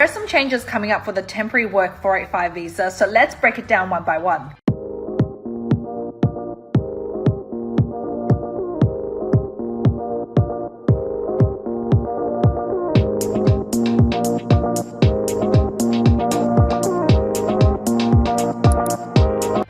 There are some changes coming up for the temporary work 485 visa, so let's break it down one by one.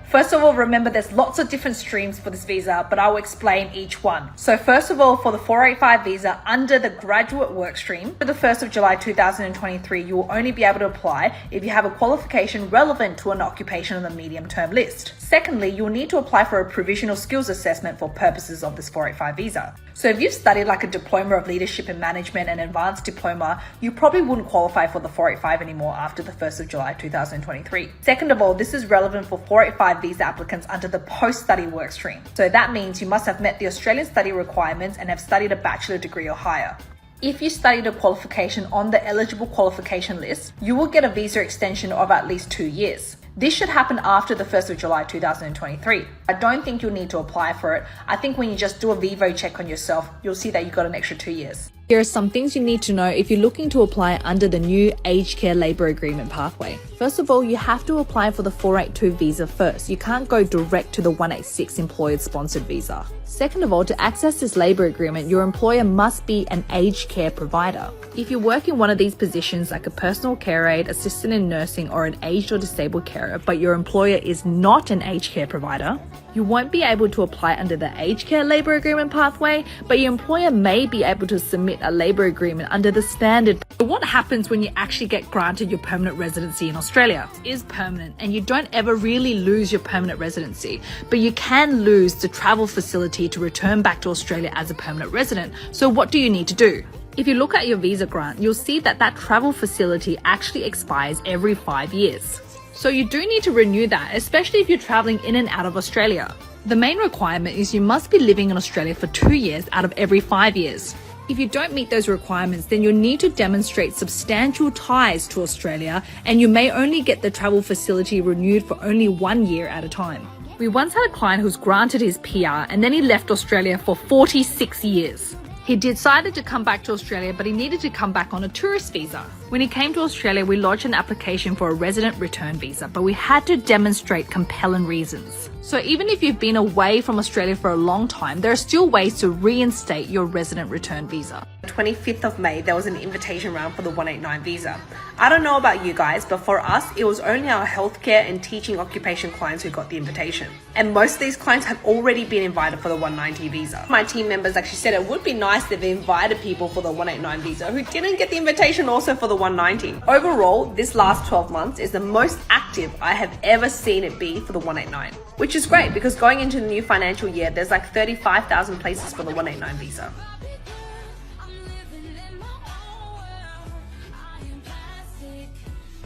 First of all, remember there's lots of different streams for this visa, but I'll explain each one. So first of all, for the 485 visa under the graduate work stream, for the 1st of July 2023, you will only be able to apply if you have a qualification relevant to an occupation on the medium-term list. Secondly, you'll need to apply for a provisional skills assessment for purposes of this 485 visa. So if you've studied like a diploma of leadership and management and advanced diploma, you probably wouldn't qualify for the 485 anymore after the 1st of July 2023. Second of all, this is relevant for 485 visa applicants under the post-study work stream. So that means you must have met the Australian study requirements and have studied a bachelor degree or higher. If you studied a qualification on the eligible qualification list, you will get a visa extension of at least 2 years. This should happen after the 1st of July 2023. I don't think you'll need to apply for it. I think when you just do a Vivo check on yourself, you'll see that you got an extra 2 years. Here are some things you need to know if you're looking to apply under the new Aged Care Labour Agreement pathway. First of all, you have to apply for the 482 visa first. You can't go direct to the 186 employer-sponsored visa. Second of all, to access this labour agreement, your employer must be an aged care provider. If you work in one of these positions like a personal care aide, assistant in nursing, or an aged or disabled carer, but your employer is not an aged care provider, you won't be able to apply under the Aged Care Labour Agreement pathway, but your employer may be able to submit a labour agreement under the standard. What happens when you actually get granted your permanent residency in Australia? It is permanent, and you don't ever really lose your permanent residency, but you can lose the travel facility to return back to Australia as a permanent resident. So what do you need to do? If you look at your visa grant, you'll see that that travel facility actually expires every 5 years. So you do need to renew that, especially if you're traveling in and out of Australia. The main requirement is you must be living in Australia for 2 years out of every 5 years. If you don't meet those requirements, then you'll need to demonstrate substantial ties to Australia, and you may only get the travel facility renewed for only 1 year at a time. We once had a client who was granted his PR and then he left Australia for 46 years. He decided to come back to Australia, but he needed to come back on a tourist visa. When he came to Australia, we lodged an application for a resident return visa, but we had to demonstrate compelling reasons. So even if you've been away from Australia for a long time, there are still ways to reinstate your resident return visa. 25th of May, there was an invitation round for the 189 visa. I don't know about you guys, but for us, it was only our healthcare and teaching occupation clients who got the invitation. And most of these clients have already been invited for the 190 visa. My team members actually said it would be nice if they invited people for the 189 visa who didn't get the invitation also for the 190. Overall, this last 12 months is the most active I have ever seen it be for the 189. Which is great because going into the new financial year, there's like 35,000 places for the 189 visa.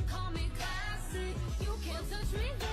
Call me classic, you can't touch me.